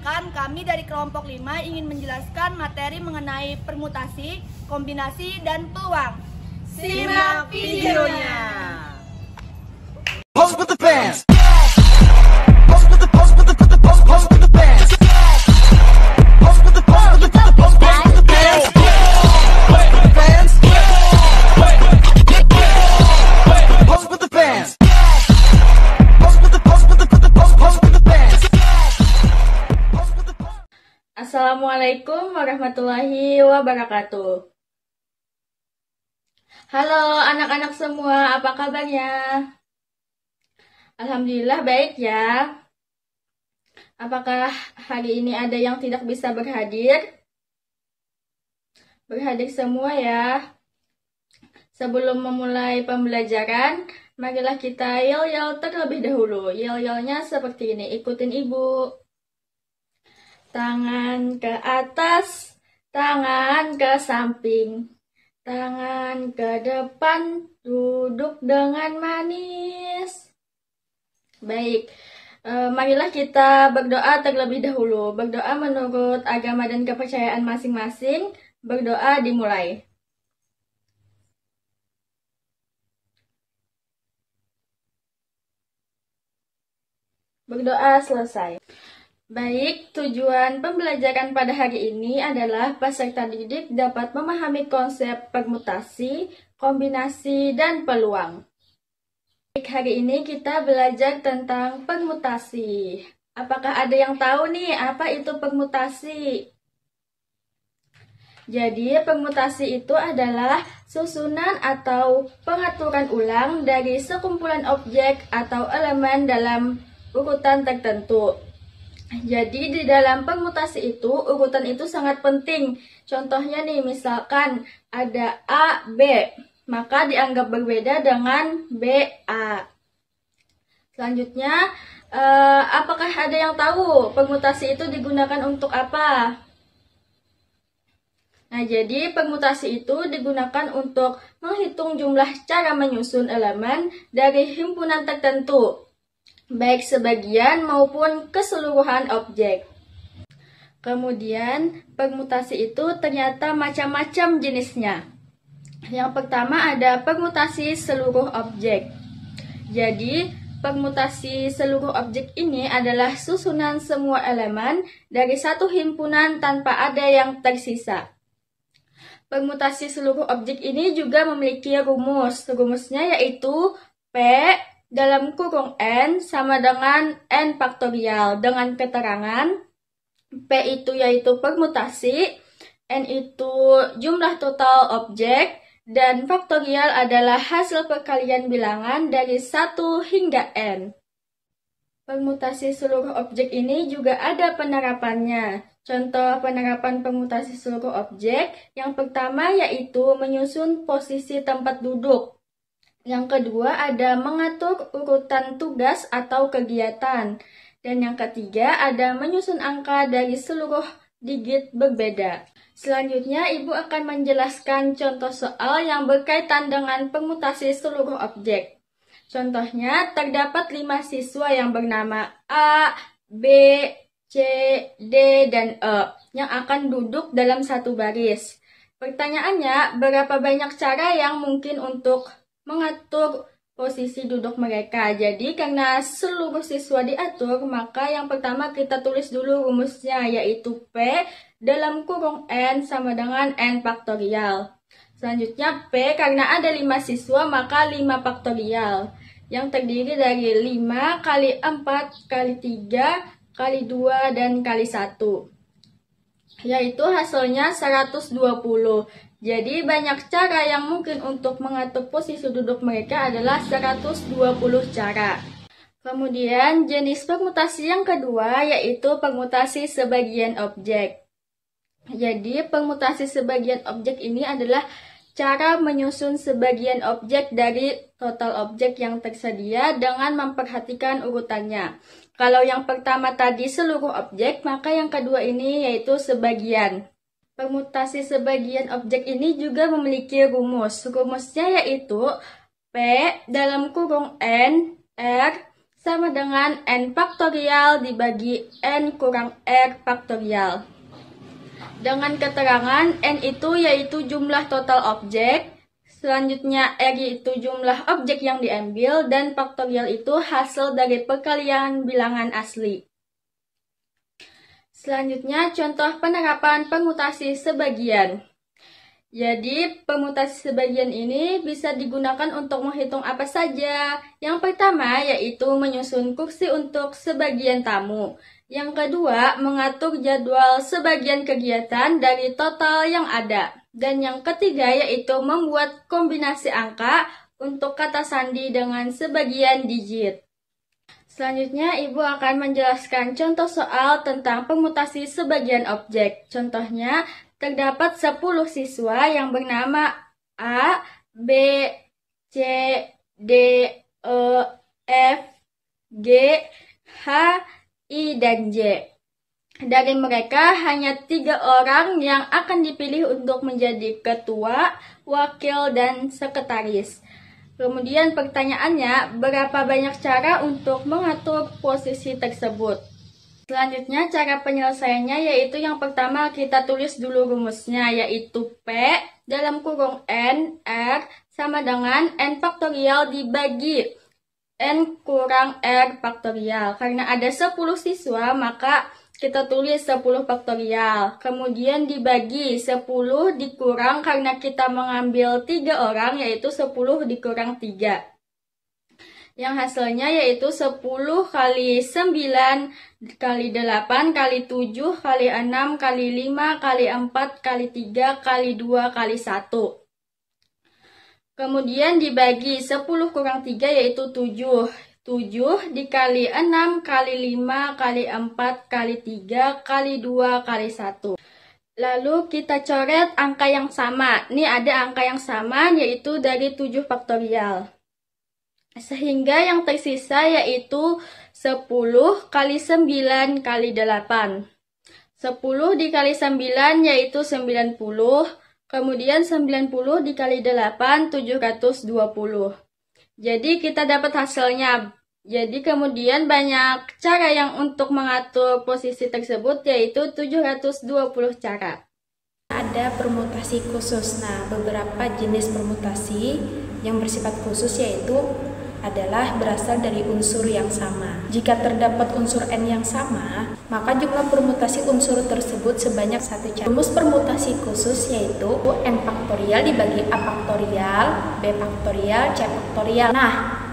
Perkenalkan, kami dari kelompok 5 ingin menjelaskan materi mengenai permutasi, kombinasi, dan peluang. Simak videonya. Pose with the fans. Assalamualaikum warahmatullahi wabarakatuh. Halo anak-anak semua, apa kabarnya? Alhamdulillah baik ya. Apakah hari ini ada yang tidak bisa berhadir? Berhadir semua ya. Sebelum memulai pembelajaran, marilah kita yel-yel terlebih dahulu. Yel-yelnya seperti ini, ikutin ibu. Tangan ke atas, tangan ke samping, tangan ke depan, duduk dengan manis. Baik, marilah kita berdoa terlebih dahulu. Berdoa menurut agama dan kepercayaan masing-masing. Berdoa dimulai. Berdoa selesai. Baik, tujuan pembelajaran pada hari ini adalah peserta didik dapat memahami konsep permutasi, kombinasi, dan peluang. Baik, hari ini kita belajar tentang permutasi. Apakah ada yang tahu nih apa itu permutasi? Jadi, permutasi itu adalah susunan atau pengaturan ulang dari sekumpulan objek atau elemen dalam urutan tertentu. Jadi di dalam permutasi itu, urutan itu sangat penting. Contohnya nih, misalkan ada A, B, maka dianggap berbeda dengan B, A. Selanjutnya, apakah ada yang tahu permutasi itu digunakan untuk apa? Nah, jadi permutasi itu digunakan untuk menghitung jumlah cara menyusun elemen dari himpunan tertentu, baik sebagian maupun keseluruhan objek. Kemudian, permutasi itu ternyata macam-macam jenisnya. Yang pertama ada permutasi seluruh objek. Jadi, permutasi seluruh objek ini adalah susunan semua elemen dari satu himpunan tanpa ada yang tersisa. Permutasi seluruh objek ini juga memiliki rumus. Rumusnya yaitu P dalam kurung N sama dengan N faktorial dengan keterangan P itu yaitu permutasi, N itu jumlah total objek, dan faktorial adalah hasil perkalian bilangan dari 1 hingga N. Permutasi seluruh objek ini juga ada penerapannya. Contoh penerapan permutasi seluruh objek yang pertama yaitu menyusun posisi tempat duduk. Yang kedua ada mengatur urutan tugas atau kegiatan. Dan yang ketiga ada menyusun angka dari seluruh digit berbeda. Selanjutnya Ibu akan menjelaskan contoh soal yang berkaitan dengan permutasi seluruh objek. Contohnya terdapat 5 siswa yang bernama A, B, C, D, dan E yang akan duduk dalam satu baris. Pertanyaannya, berapa banyak cara yang mungkin untuk mengatur posisi duduk mereka? Jadi karena seluruh siswa diatur, maka yang pertama kita tulis dulu rumusnya yaitu P dalam kurung N sama dengan N faktorial. Selanjutnya P karena ada 5 siswa maka 5 faktorial yang terdiri dari 5 kali 4 kali 3 kali 2 dan kali 1. Yaitu hasilnya 120. Jadi banyak cara yang mungkin untuk mengatur posisi duduk mereka adalah 120 cara. Kemudian jenis permutasi yang kedua yaitu permutasi sebagian objek. Jadi permutasi sebagian objek ini adalah cara menyusun sebagian objek dari total objek yang tersedia dengan memperhatikan urutannya. Kalau yang pertama tadi seluruh objek, maka yang kedua ini yaitu sebagian. Permutasi sebagian objek ini juga memiliki rumus. Rumusnya yaitu P dalam kurung N, R sama dengan N faktorial dibagi N kurang R faktorial. Dengan keterangan N itu yaitu jumlah total objek, selanjutnya R yaitu jumlah objek yang diambil, dan faktorial itu hasil dari perkalian bilangan asli. Selanjutnya contoh penerapan permutasi sebagian. Jadi permutasi sebagian ini bisa digunakan untuk menghitung apa saja. Yang pertama yaitu menyusun kursi untuk sebagian tamu. Yang kedua, mengatur jadwal sebagian kegiatan dari total yang ada. Dan yang ketiga yaitu membuat kombinasi angka untuk kata sandi dengan sebagian digit. Selanjutnya, Ibu akan menjelaskan contoh soal tentang permutasi sebagian objek. Contohnya, terdapat 10 siswa yang bernama A, B, C, D, E, F, G, H, I, dan J. Dari mereka, hanya 3 orang yang akan dipilih untuk menjadi ketua, wakil, dan sekretaris. Kemudian pertanyaannya, berapa banyak cara untuk mengatur posisi tersebut? Selanjutnya cara penyelesaiannya yaitu yang pertama kita tulis dulu rumusnya, yaitu P dalam kurung N, R sama dengan N faktorial dibagi N kurang R faktorial. Karena ada 10 siswa maka kita tulis 10 faktorial, kemudian dibagi 10 dikurang karena kita mengambil 3 orang yaitu 10 dikurang 3. Yang hasilnya yaitu 10 kali 9 kali 8 kali 7 kali 6 kali 5 kali 4 kali 3 kali 2 kali 1. Kemudian dibagi 10 kurang 3 yaitu 7. 7 dikali 6 kali 5 kali 4 kali 3 kali 2 kali 1. Lalu kita coret angka yang sama. Ini ada angka yang sama yaitu dari 7 faktorial. Sehingga yang tersisa yaitu 10 kali 9 kali 8. 10 dikali 9 yaitu 90. Kemudian 90 dikali 8 720. Jadi kita dapat hasilnya. Jadi kemudian banyak cara yang untuk mengatur posisi tersebut yaitu 720 cara. Ada permutasi khusus. Nah, beberapa jenis permutasi yang bersifat khusus yaitu adalah berasal dari unsur yang sama. Jika terdapat unsur N yang sama, maka jumlah permutasi unsur tersebut sebanyak 1 cara. Rumus permutasi khusus yaitu N faktorial dibagi A faktorial, B faktorial, C faktorial. Nah,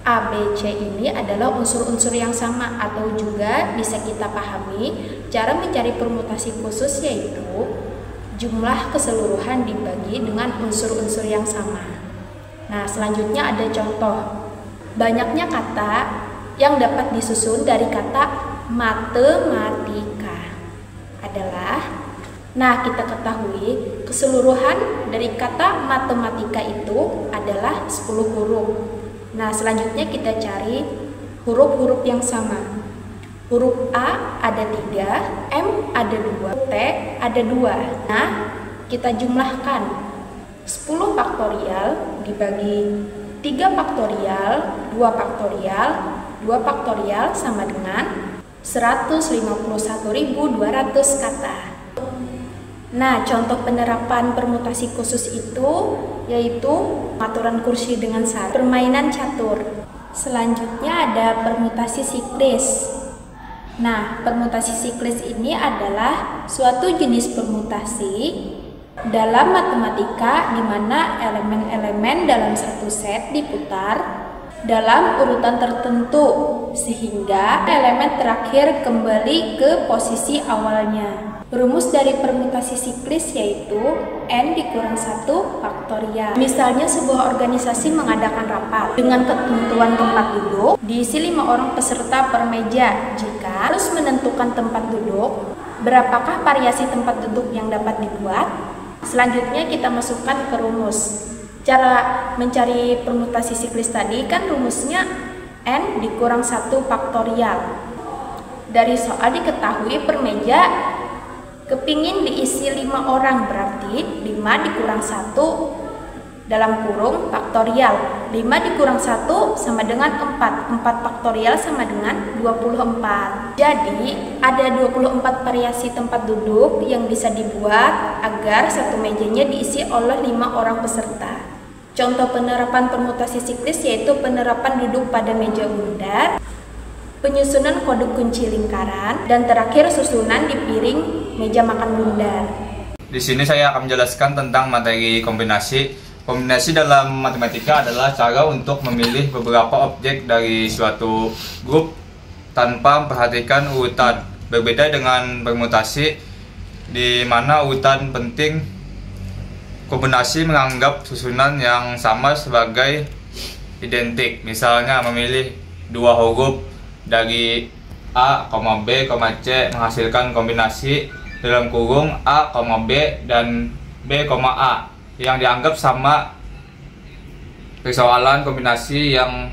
A, B, C ini adalah unsur-unsur yang sama atau juga bisa kita pahami cara mencari permutasi khusus yaitu jumlah keseluruhan dibagi dengan unsur-unsur yang sama. Nah, selanjutnya ada contoh. Banyaknya kata yang dapat disusun dari kata matematika adalah, nah kita ketahui keseluruhan dari kata matematika itu adalah 10 huruf. Nah, selanjutnya kita cari huruf-huruf yang sama. Huruf A ada 3, M ada 2, T ada 2. Nah, kita jumlahkan 10 faktorial dibagi 3 faktorial, 2 faktorial, 2 faktorial sama dengan 151.200 kata. Nah, contoh penerapan permutasi khusus itu yaitu pengaturan kursi dengan syarat, permainan catur. Selanjutnya ada permutasi siklis. Nah, permutasi siklis ini adalah suatu jenis permutasi dalam matematika di mana elemen-elemen dalam satu set diputar dalam urutan tertentu sehingga elemen terakhir kembali ke posisi awalnya. Rumus dari permutasi siklis yaitu N dikurang 1 faktorial. Misalnya sebuah organisasi mengadakan rapat dengan ketentuan tempat duduk, diisi 5 orang peserta per meja. Jika harus menentukan tempat duduk, berapakah variasi tempat duduk yang dapat dibuat? Selanjutnya kita masukkan ke rumus. Cara mencari permutasi siklis tadi kan rumusnya N dikurang 1 faktorial. Dari soal diketahui per meja kepingin diisi 5 orang, berarti 5 dikurang 1 dalam kurung faktorial. 5 dikurang 1 sama dengan 4. 4 faktorial sama dengan 24. Jadi, ada 24 variasi tempat duduk yang bisa dibuat agar satu mejanya diisi oleh 5 orang peserta. Contoh penerapan permutasi siklis yaitu penerapan duduk pada meja bundar, penyusunan kode kunci lingkaran, dan terakhir susunan di piring meja makan bundar. Di sini saya akan menjelaskan tentang materi kombinasi. Kombinasi dalam matematika adalah cara untuk memilih beberapa objek dari suatu grup tanpa memperhatikan urutan. Berbeda dengan permutasi, di mana urutan penting, kombinasi menganggap susunan yang sama sebagai identik. Misalnya memilih dua huruf dari A, B, C menghasilkan kombinasi dalam kurung A, B dan B, A yang dianggap sama. Persoalan kombinasi yang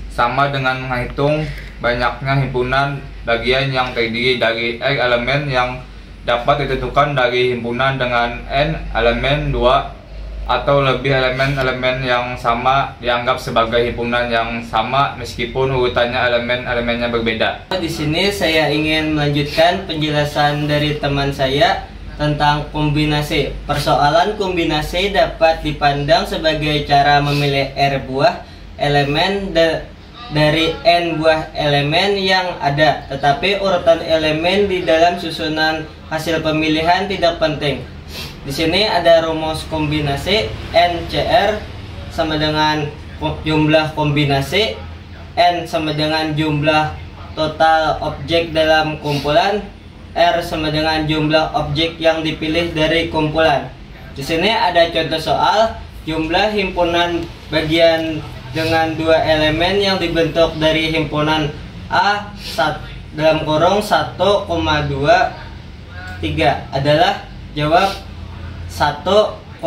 sama dengan menghitung banyaknya himpunan bagian yang terdiri dari R elemen yang dapat ditentukan dari himpunan dengan N elemen 2 atau lebih elemen-elemen yang sama dianggap sebagai himpunan yang sama meskipun urutannya elemen-elemennya berbeda. Di sini saya ingin melanjutkan penjelasan dari teman saya tentang kombinasi. Persoalan kombinasi dapat dipandang sebagai cara memilih R buah elemen dari N buah elemen yang ada, tetapi urutan elemen di dalam susunan hasil pemilihan tidak penting. Di sini ada rumus kombinasi. NCR sama dengan jumlah kombinasi, N sama dengan jumlah total objek dalam kumpulan, R sama dengan jumlah objek yang dipilih dari kumpulan. Di sini ada contoh soal jumlah himpunan bagian dengan dua elemen yang dibentuk dari himpunan A dalam kurung 1,2 3 adalah jawab 1,2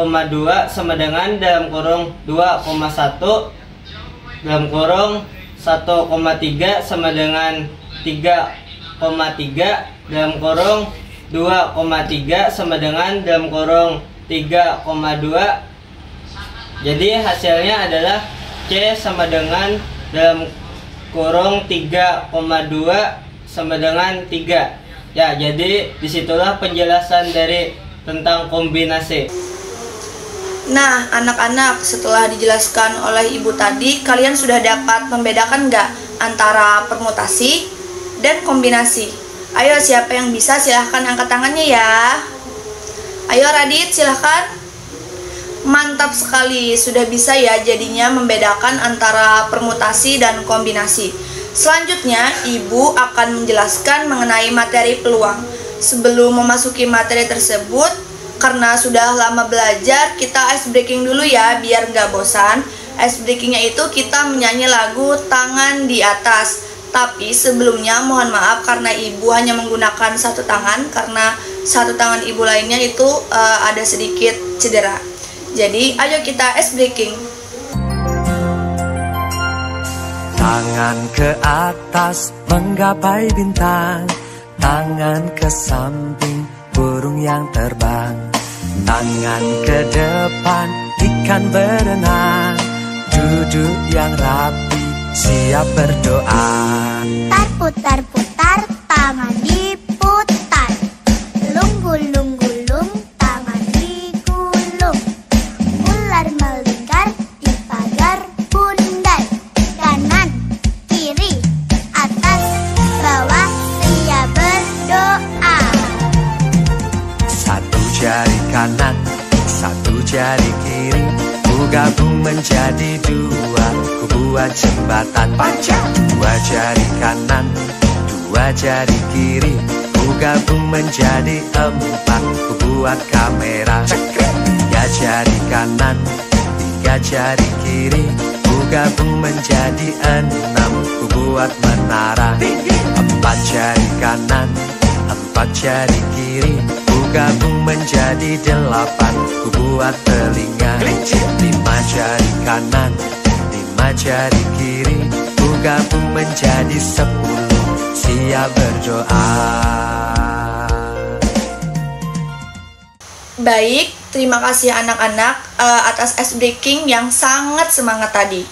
sama dengan dalam kurung 2,1 dalam kurung 1,3 sama dengan 3,3 dalam kurung 2,3 sama dengan dalam kurung 3,2. Jadi hasilnya adalah C sama dengan dalam kurung 3,2 sama dengan 3. Ya, jadi disitulah penjelasan dari tentang kombinasi. Nah, anak-anak, setelah dijelaskan oleh ibu tadi, kalian sudah dapat membedakan nggak antara permutasi dan kombinasi? Ayo, siapa yang bisa silahkan angkat tangannya ya. Ayo Radit, silahkan. Mantap sekali, sudah bisa ya jadinya membedakan antara permutasi dan kombinasi. Selanjutnya, ibu akan menjelaskan mengenai materi peluang. Sebelum memasuki materi tersebut, karena sudah lama belajar, kita ice breaking dulu ya, biar nggak bosan. Ice breakingnya itu kita menyanyi lagu Tangan di Atas. Tapi sebelumnya mohon maaf karena ibu hanya menggunakan satu tangan, karena satu tangan ibu lainnya itu ada sedikit cedera. Jadi ayo kita ice breaking. Tangan ke atas menggapai bintang, tangan ke samping burung yang terbang, tangan ke depan ikan berenang, duduk yang rapi siap berdoa. Putar-putar, tangan diputar, lunggul-lunggulung, tangan digulung, ular melingkar di pagar bundar, kanan, kiri, atas, bawah, siap berdoa. Satu jari kanan, satu jari kiri, ku gabung menjadi dua, ku buat jembatan panjang. Dua jari kanan, dua jari kiri, ku gabung menjadi empat, ku buat kamera. Tiga jari kanan, tiga jari kiri, ku gabung menjadi enam, ku buat menara. Empat jari kanan, empat jari kiri, ku gabung menjadi delapan, ku buat telinga. Lima jari kanan, lima jari kiri, ku gabung menjadi 10, siap berdoa. Baik, terima kasih anak-anak atas ice breaking yang sangat semangat tadi.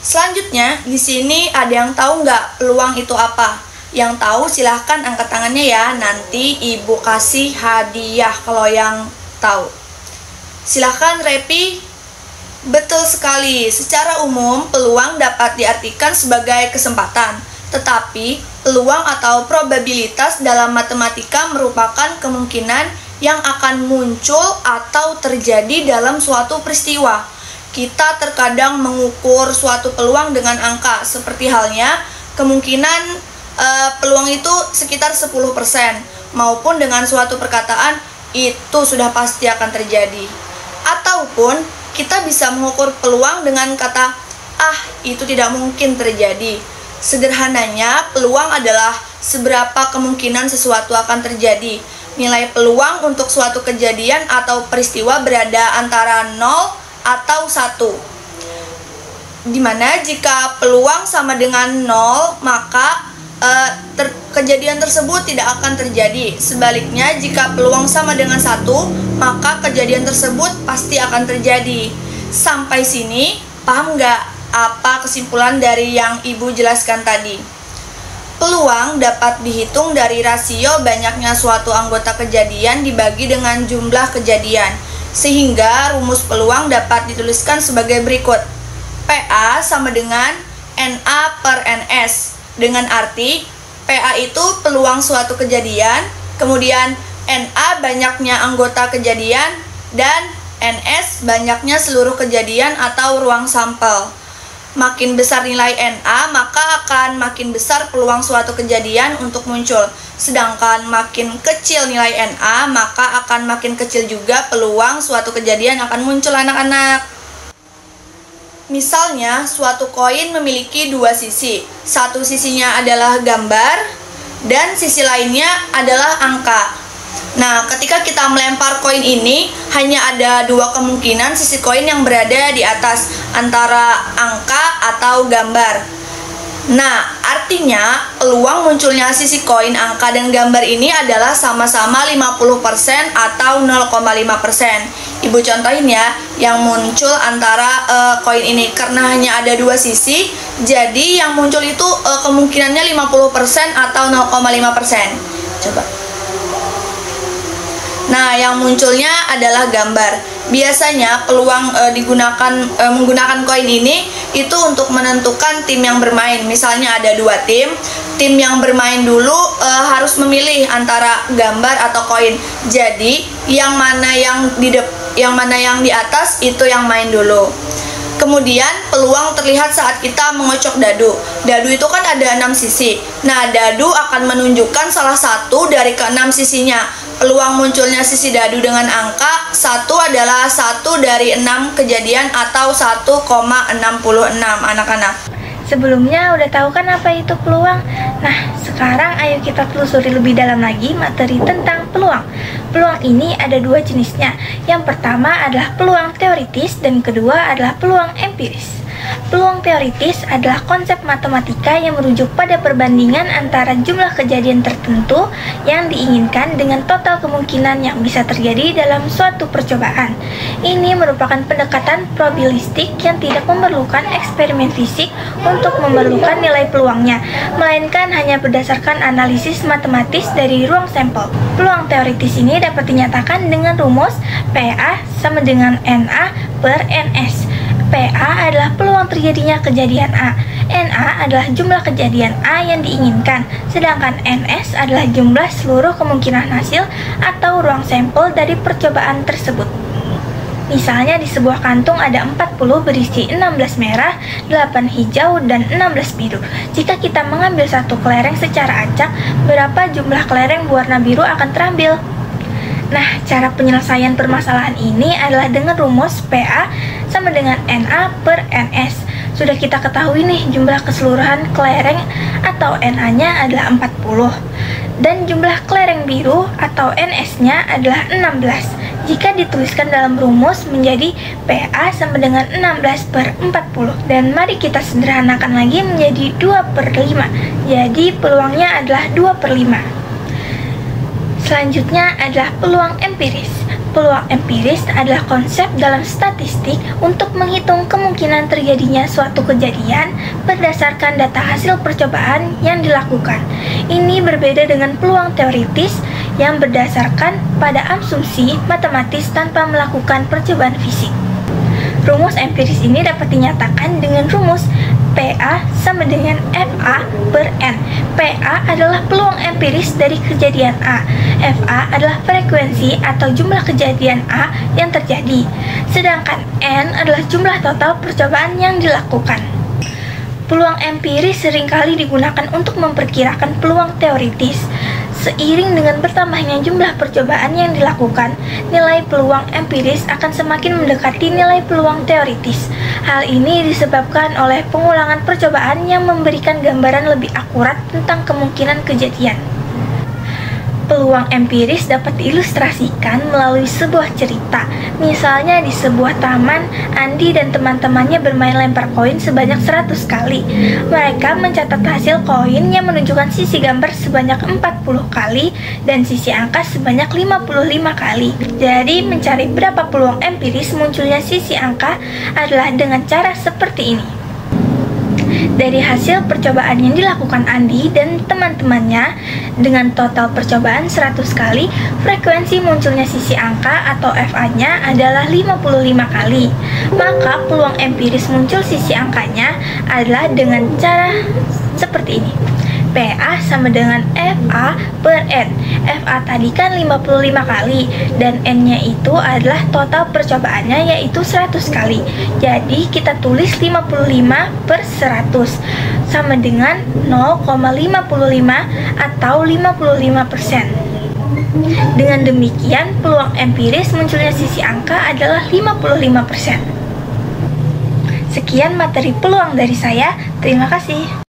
Selanjutnya, di sini ada yang tahu nggak peluang itu apa? Yang tahu silahkan angkat tangannya ya, nanti ibu kasih hadiah kalau yang tahu. Silahkan Repi. Betul sekali, secara umum peluang dapat diartikan sebagai kesempatan. Tetapi, peluang atau probabilitas dalam matematika merupakan kemungkinan yang akan muncul atau terjadi dalam suatu peristiwa. Kita terkadang mengukur suatu peluang dengan angka, seperti halnya kemungkinan peluang itu sekitar 10%, maupun dengan suatu perkataan itu sudah pasti akan terjadi. Ataupun kita bisa mengukur peluang dengan kata itu tidak mungkin terjadi. Sederhananya, peluang adalah seberapa kemungkinan sesuatu akan terjadi. Nilai peluang untuk suatu kejadian atau peristiwa berada antara 0 atau 1. Dimana jika peluang sama dengan 0, maka kejadian tersebut tidak akan terjadi. Sebaliknya, jika peluang sama dengan 1, maka kejadian tersebut pasti akan terjadi. Sampai sini, paham nggak apa kesimpulan dari yang Ibu jelaskan tadi? Peluang dapat dihitung dari rasio banyaknya suatu anggota kejadian dibagi dengan jumlah kejadian. Sehingga rumus peluang dapat dituliskan sebagai berikut. PA sama dengan NA per NS. Dengan arti, PA itu peluang suatu kejadian, kemudian NA banyaknya anggota kejadian, dan NS banyaknya seluruh kejadian atau ruang sampel. Makin besar nilai NA, maka akan makin besar peluang suatu kejadian untuk muncul. Sedangkan makin kecil nilai NA, maka akan makin kecil juga peluang suatu kejadian akan muncul anak-anak. Misalnya, suatu koin memiliki dua sisi. Satu sisinya adalah gambar, dan sisi lainnya adalah angka. Nah, ketika kita melempar koin ini, hanya ada dua kemungkinan sisi koin yang berada di atas, antara angka atau gambar. Nah, artinya peluang munculnya sisi koin, angka, dan gambar ini adalah sama-sama 50% atau 0,5%. Ibu contohin ya, yang muncul antara koin ini. Karena hanya ada dua sisi, jadi yang muncul itu kemungkinannya 50% atau 0,5%. Coba. Nah, yang munculnya adalah gambar. Biasanya peluang menggunakan koin ini itu untuk menentukan tim yang bermain. Misalnya ada dua tim yang bermain dulu harus memilih antara gambar atau koin. Jadi yang mana yang di atas itu yang main dulu. Kemudian peluang terlihat saat kita mengocok dadu. Dadu itu kan ada 6 sisi. Nah, dadu akan menunjukkan salah satu dari ke-6 sisinya. Peluang munculnya sisi dadu dengan angka 1 adalah 1 dari 6 kejadian atau 1,66 anak-anak. Sebelumnya udah tahu kan apa itu peluang? Nah, sekarang ayo kita telusuri lebih dalam lagi materi tentang peluang. Peluang ini ada dua jenisnya. Yang pertama adalah peluang teoritis dan kedua adalah peluang empiris. Peluang teoritis adalah konsep matematika yang merujuk pada perbandingan antara jumlah kejadian tertentu yang diinginkan dengan total kemungkinan yang bisa terjadi dalam suatu percobaan. Ini merupakan pendekatan probabilistik yang tidak memerlukan eksperimen fisik untuk memerlukan nilai peluangnya, melainkan hanya berdasarkan analisis matematis dari ruang sampel. Peluang teoritis ini dapat dinyatakan dengan rumus PA sama dengan NA per NS. PA adalah peluang terjadinya kejadian A, NA adalah jumlah kejadian A yang diinginkan, sedangkan NS adalah jumlah seluruh kemungkinan hasil atau ruang sampel dari percobaan tersebut. Misalnya di sebuah kantung ada 40 berisi 16 merah, 8 hijau, dan 16 biru. Jika kita mengambil satu kelereng secara acak, berapa jumlah kelereng berwarna biru akan terambil? Nah, cara penyelesaian permasalahan ini adalah dengan rumus PA sama dengan NA per NS. Sudah kita ketahui nih jumlah keseluruhan kelereng atau NA-nya adalah 40. Dan jumlah kelereng biru atau NS-nya adalah 16. Jika dituliskan dalam rumus menjadi PA sama dengan 16 per 40. Dan mari kita sederhanakan lagi menjadi 2 per 5. Jadi peluangnya adalah 2 per 5. Selanjutnya adalah peluang empiris. Peluang empiris adalah konsep dalam statistik untuk menghitung kemungkinan terjadinya suatu kejadian berdasarkan data hasil percobaan yang dilakukan. Ini berbeda dengan peluang teoritis yang berdasarkan pada asumsi matematis tanpa melakukan percobaan fisik. Rumus empiris ini dapat dinyatakan dengan rumus PA sama dengan FA per N. PA adalah peluang empiris dari kejadian A. FA adalah frekuensi atau jumlah kejadian A yang terjadi. Sedangkan N adalah jumlah total percobaan yang dilakukan. Peluang empiris seringkali digunakan untuk memperkirakan peluang teoritis. Seiring dengan bertambahnya jumlah percobaan yang dilakukan, nilai peluang empiris akan semakin mendekati nilai peluang teoritis. Hal ini disebabkan oleh pengulangan percobaan yang memberikan gambaran lebih akurat tentang kemungkinan kejadian. Peluang empiris dapat diilustrasikan melalui sebuah cerita. Misalnya di sebuah taman, Andi dan teman-temannya bermain lempar koin sebanyak 100 kali. Mereka mencatat hasil koin yang menunjukkan sisi gambar sebanyak 40 kali dan sisi angka sebanyak 55 kali. Jadi mencari berapa peluang empiris munculnya sisi angka adalah dengan cara seperti ini. Dari hasil percobaan yang dilakukan Andi dan teman-temannya dengan total percobaan 100 kali, frekuensi munculnya sisi angka atau FA-nya adalah 55 kali. Maka peluang empiris muncul sisi angkanya adalah dengan cara seperti ini. PA sama dengan FA per N. FA tadi kan 55 kali dan N-nya itu adalah total percobaannya yaitu 100 kali. Jadi kita tulis 55 per 100 sama dengan 0,55 atau 55%. Dengan demikian peluang empiris munculnya sisi angka adalah 55%. Sekian materi peluang dari saya. Terima kasih.